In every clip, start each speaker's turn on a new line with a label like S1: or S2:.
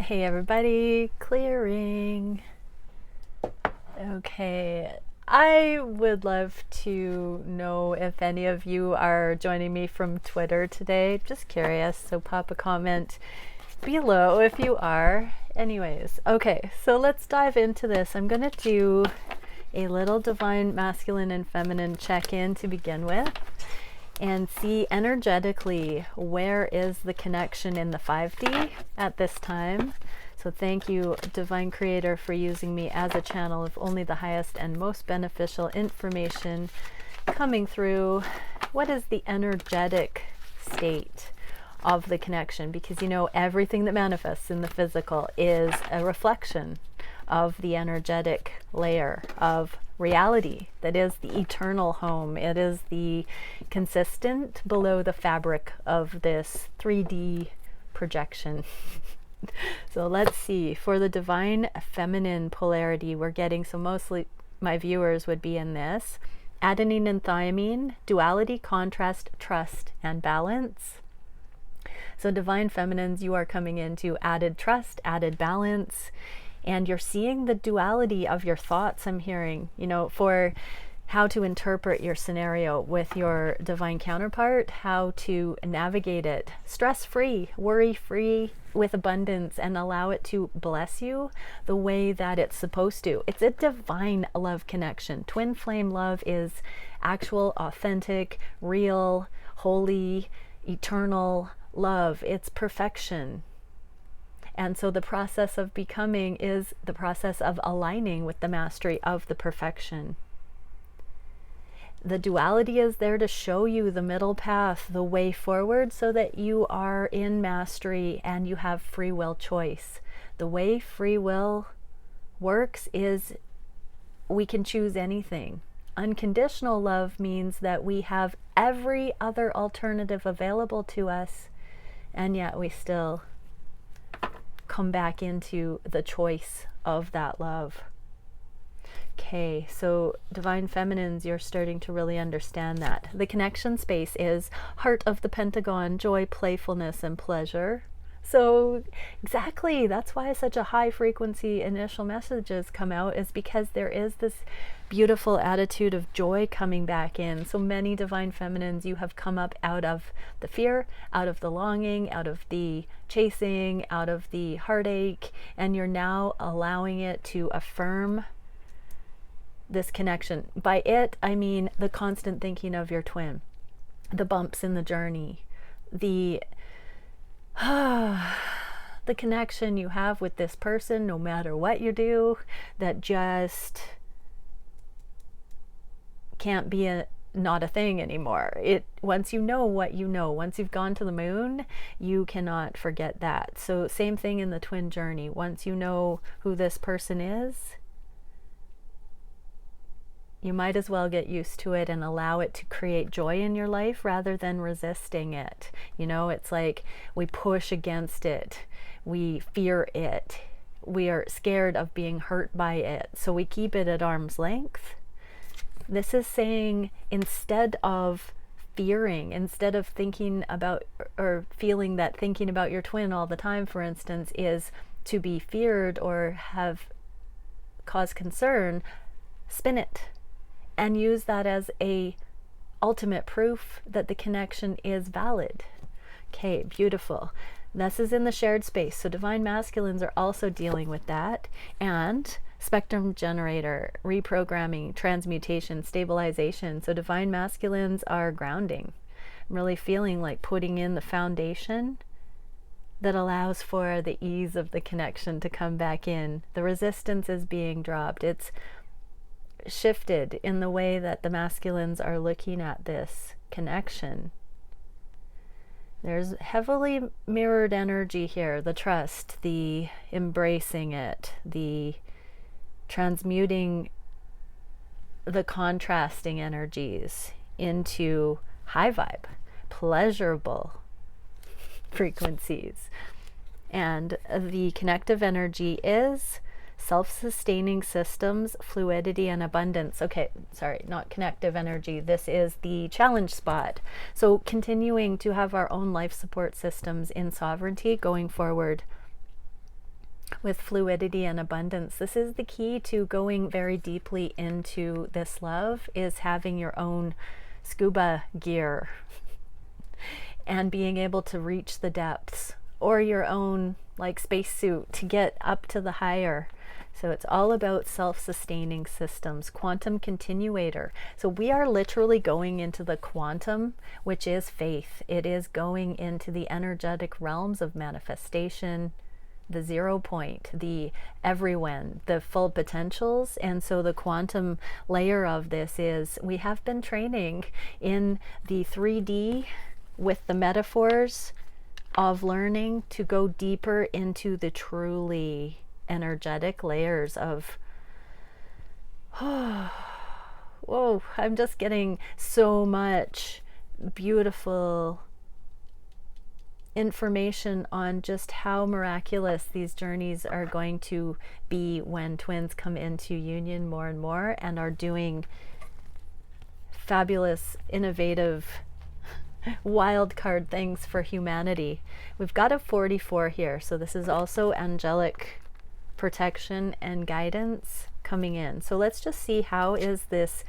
S1: Hey everybody, clearing. Okay, I would love to know if any of you are joining me from Twitter today. Just curious, so pop a comment below if you are. Anyways, okay, so let's dive into this. I'm gonna do a little divine masculine and feminine check-in to begin with and see energetically where is the connection in the 5D at this time. So thank you, Divine Creator, for using me as a channel of only the highest and most beneficial information coming through. What is the energetic state of the connection? Because you know, everything that manifests in the physical is a reflection of the energetic layer of reality that is the eternal home. It is the consistent below the fabric of this 3D projection. So let's see, for the divine feminine polarity we're getting, so mostly my viewers would be in this: adenine and thymine, duality, contrast, trust, and balance. So divine feminines, you are coming into added trust, added balance, and you're seeing the duality of your thoughts. I'm hearing, you know, for how to interpret your scenario with your divine counterpart, how to navigate it stress-free, worry-free, with abundance, and allow it to bless you the way that it's supposed to. It's a divine love connection. Twin flame love is actual, authentic, real, holy, eternal love. It's perfection. And so the process of becoming is the process of aligning with the mastery of the perfection. The duality is there to show you the middle path, the way forward, so that you are in mastery and you have free will choice. The way free will works is we can choose anything. Unconditional love means that we have every other alternative available to us, and yet we still come back into the choice of that love. Okay, so divine feminines, you're starting to really understand that. The connection space is heart of the pentagon, joy, playfulness, and pleasure. So exactly, that's why such a high frequency initial messages come out, is because there is this beautiful attitude of joy coming back in. So many divine feminines, you have come up out of the fear, out of the longing, out of the chasing, out of the heartache, and you're now allowing it to affirm this connection. By it, I mean the constant thinking of your twin, the bumps in the journey, the the connection you have with this person, no matter what you do, that just can't be not a thing anymore. Once you know what you know, once you've gone to the moon, you cannot forget that. So same thing in the twin journey. Once you know who this person is, you might as well get used to it and allow it to create joy in your life rather than resisting it. You know, it's like we push against it, we fear it, we are scared of being hurt by it, so we keep it at arm's length. This is saying, instead of fearing, instead of thinking about or feeling that thinking about your twin all the time, for instance, is to be feared or have cause concern, spin it and use that as a ultimate proof that the connection is valid. Okay, beautiful. This is in the shared space. So divine masculines are also dealing with that. And spectrum generator, reprogramming, transmutation, stabilization. So divine masculines are grounding. I'm really feeling like putting in the foundation that allows for the ease of the connection to come back in. The resistance is being dropped. It's shifted in the way that the masculines are looking at this connection. There's heavily mirrored energy here, the trust, the embracing it, the transmuting the contrasting energies into high vibe, pleasurable frequencies. And the connective energy is self-sustaining systems, fluidity, and abundance. Okay, sorry, not connective energy. This is the challenge spot. So continuing to have our own life support systems in sovereignty going forward. with fluidity and abundance. This is the key to going very deeply into this love, is having your own scuba gear and being able to reach the depths, or your own like spacesuit to get up to the higher. So it's all about self-sustaining systems, quantum continuator. So we are literally going into the quantum, which is faith. It is going into the energetic realms of manifestation, the 0 point, the everyone, the full potentials. And so the quantum layer of this is, we have been training in the 3D with the metaphors of learning to go deeper into the truly energetic layers of, whoa, I'm just getting so much beautiful information on just how miraculous these journeys are going to be when twins come into union more and more and are doing fabulous, innovative, wild card things for humanity. We've got a 44 here, so this is also angelic protection and guidance coming in. So let's just see, how is this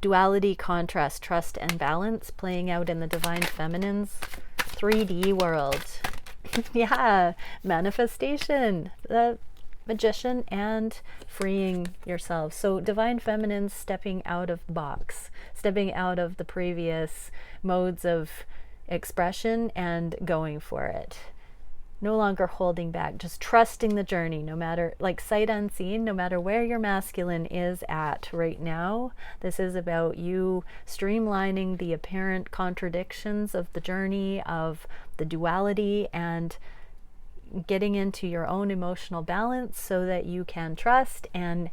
S1: duality, contrast, trust, and balance playing out in the divine feminine's 3D world? Yeah, manifestation, the magician, and freeing yourself. So divine feminine stepping out of the box, stepping out of the previous modes of expression and going for it. No longer holding back, just trusting the journey, no matter, like sight unseen, no matter where your masculine is at right now. This is about you streamlining the apparent contradictions of the journey, of the duality, and getting into your own emotional balance so that you can trust and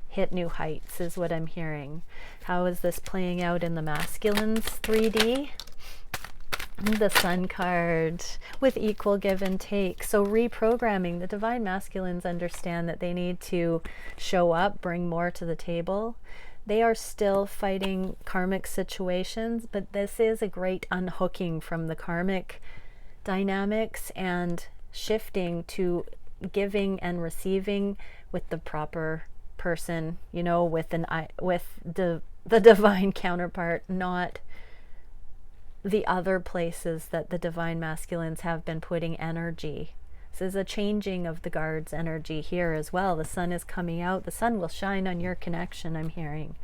S1: hit new heights, is what I'm hearing. How is this playing out in the masculine's 3D? The Sun card with equal give and take. So reprogramming. The divine masculines understand that they need to show up, bring more to the table. They are still fighting karmic situations, but this is a great unhooking from the karmic dynamics and shifting to giving and receiving with the proper person, you know, with the divine counterpart, not the other places that the divine masculines have been putting energy. This is a changing of the guard's energy here as well. The sun is coming out. The sun will shine on your connection, I'm hearing.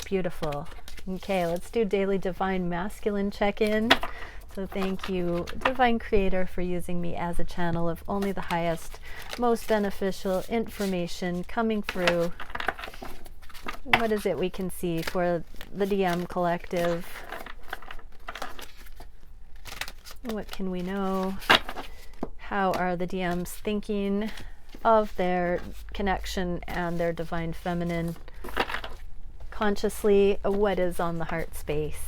S1: Beautiful. Okay, let's do daily divine masculine check-in. So thank you, Divine Creator, for using me as a channel of only the highest, most beneficial information coming through. What is it we can see for the DM collective? What can we know? How are the DMs thinking of their connection and their divine feminine consciously? What is on the heart space?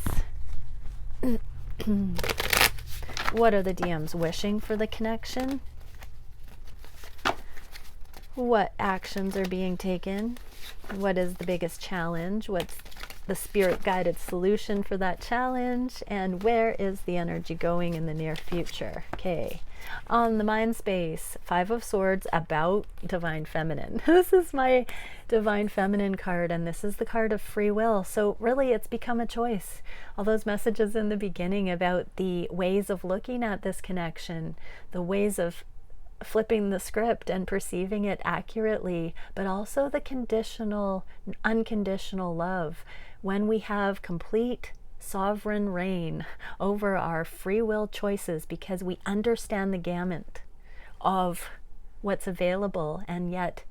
S1: What are the DMs wishing for the connection? What actions are being taken? What is the biggest challenge? What's the spirit guided solution for that challenge? And where is the energy going in the near future? Okay, on the mind space, 5 of Swords, about divine feminine. This is my divine feminine card, and this is the card of free will. So really it's become a choice. All those messages in the beginning about the ways of looking at this connection, the ways of flipping the script and perceiving it accurately, but also the conditional, unconditional love. When we have complete sovereign reign over our free will choices because we understand the gamut of what's available, and yet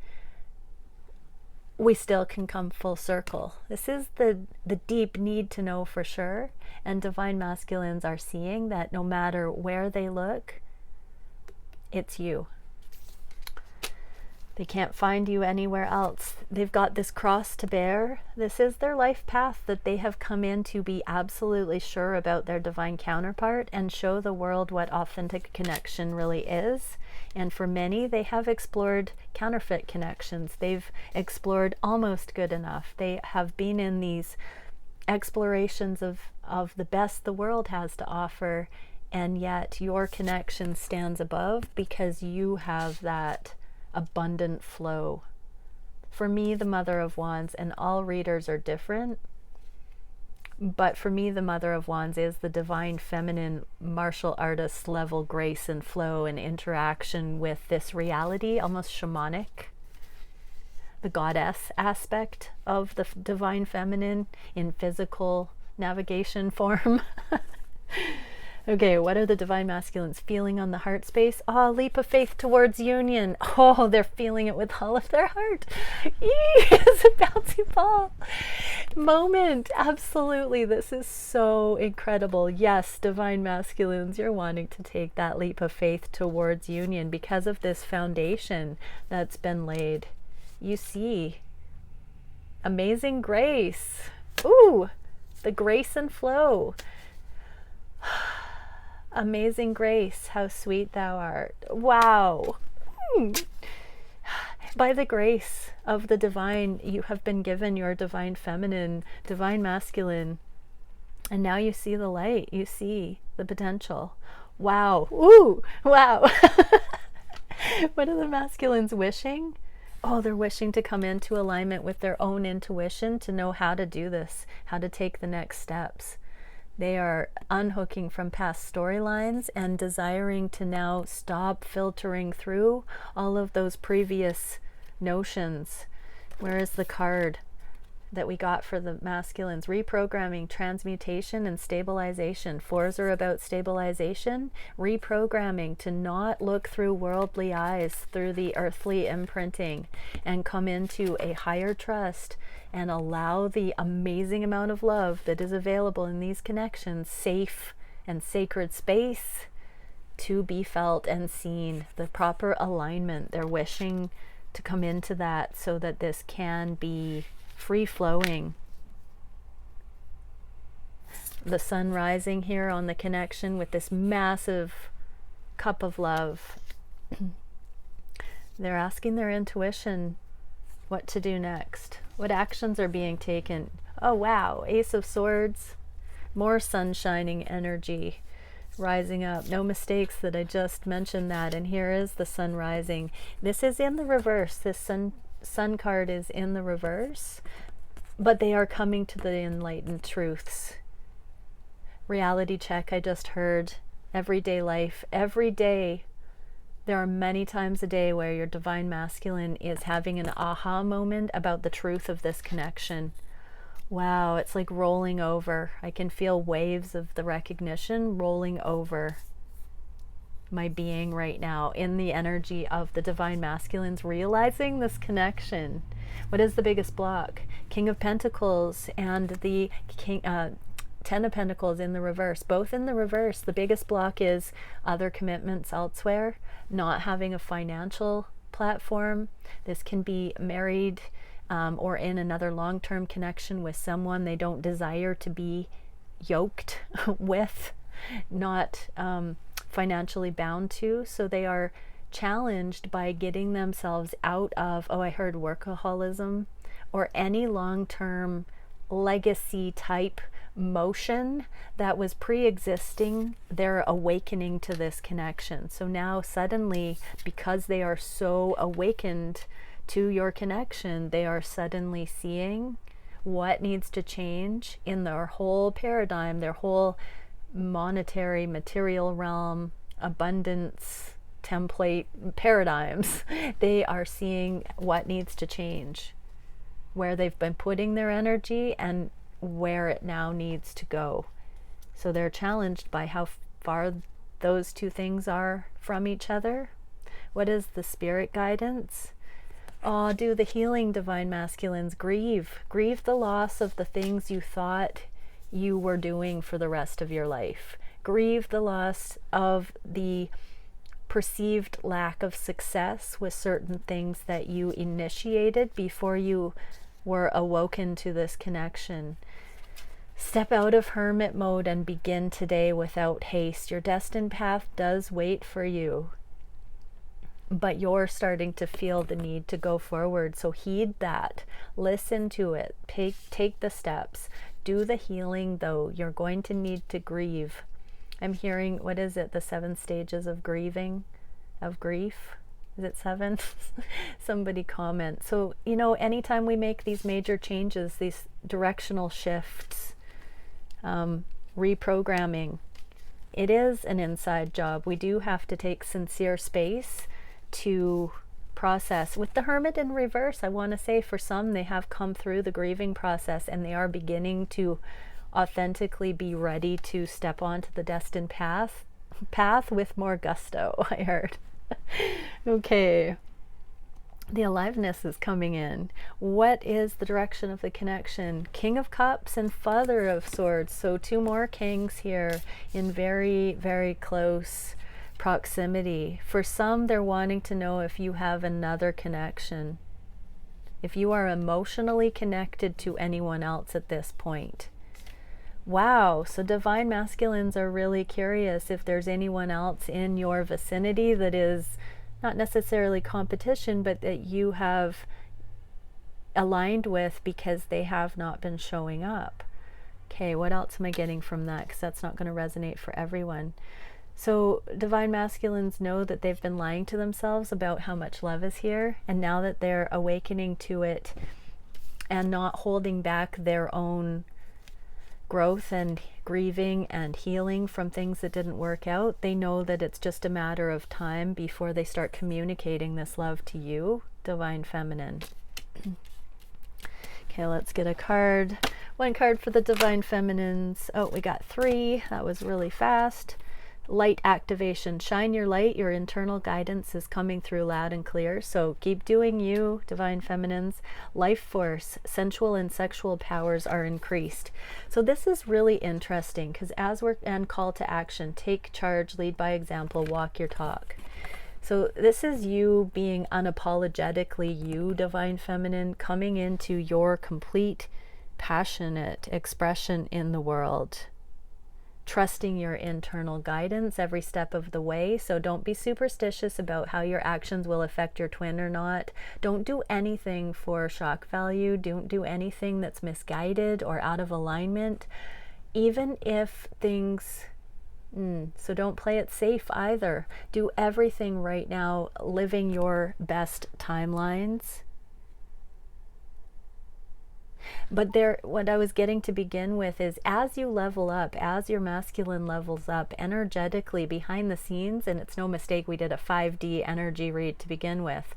S1: we still can come full circle. This is the deep need to know for sure, and divine masculines are seeing that no matter where they look, it's you. They can't find you anywhere else. They've got this cross to bear. This is their life path that they have come in to be absolutely sure about their divine counterpart and show the world what authentic connection really is. And for many, they have explored counterfeit connections. They've explored almost good enough. They have been in these explorations of the best the world has to offer, and yet your connection stands above because you have that abundant flow. For me, the Mother of Wands, and all readers are different, but for me, the Mother of Wands is the divine feminine martial artist level grace and flow and interaction with this reality, almost shamanic. The goddess aspect of the divine feminine in physical navigation form. Okay, what are the divine masculines feeling on the heart space? Oh, leap of faith towards union. Oh, they're feeling it with all of their heart. It's a bouncy ball moment. Absolutely. This is so incredible. Yes, divine masculines, you're wanting to take that leap of faith towards union because of this foundation that's been laid. You see amazing grace. Ooh, the grace and flow. Amazing grace, how sweet thou art. Wow. By the grace of the divine, you have been given your divine feminine, divine masculine, and now you see the light. You see the potential. Wow. Ooh, wow. What are the masculines wishing? Oh, they're wishing to come into alignment with their own intuition, to know how to do this, how to take the next steps. They are unhooking from past storylines and desiring to now stop filtering through all of those previous notions. Where is the card that we got for the masculines? Reprogramming, transmutation, and stabilization. Fours are about stabilization, reprogramming to not look through worldly eyes, through the earthly imprinting, and come into a higher trust and allow the amazing amount of love that is available in these connections, safe and sacred space, to be felt and seen. The proper alignment. They're wishing to come into that so that this can be free flowing. The sun rising here on the connection with this massive cup of love. They're asking their intuition what to do next. What actions are being taken? Oh wow, Ace of Swords, more sun shining energy rising up. No mistakes that I just mentioned that. And here is the sun rising. This is in the reverse. This sun card is in the reverse, but they are coming to the enlightened truths. Reality check, I just heard. Everyday life, every day. There are many times a day where your divine masculine is having an aha moment about the truth of this connection. Wow, it's like rolling over. I can feel waves of the recognition rolling over my being right now in the energy of the divine masculines realizing this connection. What is the biggest block? King of Pentacles and the Ten of Pentacles in the reverse, both in the reverse. The biggest block is other commitments elsewhere, not having a financial platform. This can be married or in another long-term connection with someone they don't desire to be yoked with, not financially bound to. So they are challenged by getting themselves out of, oh, I heard workaholism, or any long-term legacy type motion that was pre-existing. They're awakening to this connection. So now suddenly, because they are so awakened to your connection, they are suddenly seeing what needs to change in their whole paradigm, their whole monetary, material realm, abundance, template paradigms. They are seeing what needs to change, where they've been putting their energy and where it now needs to go. So they're challenged by how far those two things are from each other. What is the spirit guidance? Oh, do the healing, divine masculines. Grieve the loss of the things you thought you were doing for the rest of your life. Grieve the loss of the perceived lack of success with certain things that you initiated before you were awoken to this connection. Step out of hermit mode and begin today without haste. Your destined path does wait for you, but you're starting to feel the need to go forward. So heed that, listen to it, take the steps, do the healing though. You're going to need to grieve I'm hearing, what is it, the 7 stages of grieving, of grief? Is it 7? Somebody comment. So, you know, anytime we make these major changes, these directional shifts, reprogramming, it is an inside job. We do have to take sincere space to process. With the Hermit in reverse, I want to say for some, they have come through the grieving process and they are beginning to authentically be ready to step onto the destined path with more gusto, I heard. Okay. The aliveness is coming in. What is the direction of the connection? King of Cups and Father of Swords. So 2 more kings here in very, very close proximity. For some, they're wanting to know if you have another connection, if you are emotionally connected to anyone else at this point. Wow, so divine masculines are really curious if there's anyone else in your vicinity that is not necessarily competition, but that you have aligned with because they have not been showing up. Okay, what else am I getting from that? Because that's not going to resonate for everyone. So divine masculines know that they've been lying to themselves about how much love is here, and now that they're awakening to it and not holding back their own growth and grieving and healing from things that didn't work out, they know that it's just a matter of time before they start communicating this love to you, divine feminine. Okay, let's get a card. 1 card for the divine feminines. Oh, we got 3. That was really fast. Light activation. Shine your light. Your internal guidance is coming through loud and clear. So keep doing you, divine feminines. Life force, sensual and sexual powers are increased. So this is really interesting because as we're and call to action, take charge, lead by example, walk your talk. So this is you being unapologetically you, divine feminine, coming into your complete passionate expression in the world. Trusting your internal guidance every step of the way. So don't be superstitious about how your actions will affect your twin or not. Don't do anything for shock value. Don't do anything that's misguided or out of alignment. Even if things... so don't play it safe either. Do everything right now, living your best timelines. But there, what I was getting to begin with is as you level up, as your masculine levels up energetically behind the scenes, and it's no mistake we did a 5D energy read to begin with,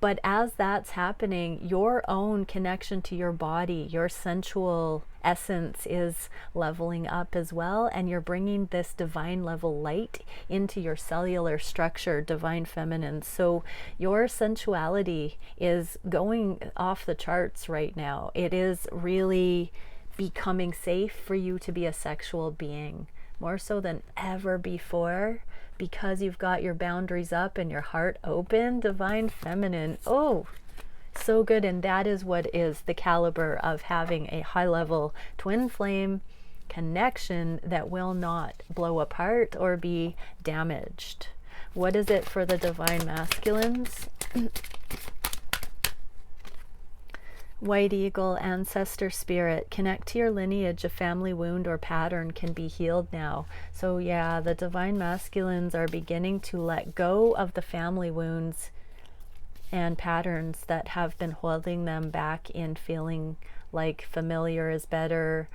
S1: but as that's happening, your own connection to your body, your sensual essence is leveling up as well, and you're bringing this divine level light into your cellular structure, divine feminine. So your sensuality is going off the charts right now. It is really becoming safe for you to be a sexual being, more so than ever before, because you've got your boundaries up and your heart open, divine feminine. Oh, so good. And that is what is the caliber of having a high level twin flame connection that will not blow apart or be damaged. What is it for the divine masculines? White eagle, ancestor spirit, connect to your lineage. A family wound or pattern can be healed now. So yeah, the divine masculines are beginning to let go of the family wounds and patterns that have been holding them back in feeling like familiar is better,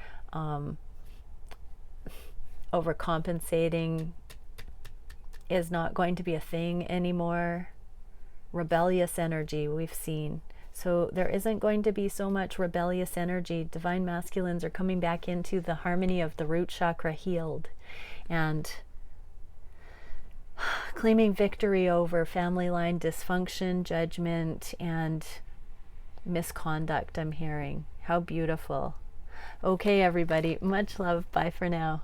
S1: overcompensating is not going to be a thing anymore. Rebellious energy we've seen. So there isn't going to be so much rebellious energy. Divine masculines are coming back into the harmony of the root chakra healed and claiming victory over family line dysfunction, judgment, and misconduct, I'm hearing. How beautiful. Okay, everybody. Much love. Bye for now.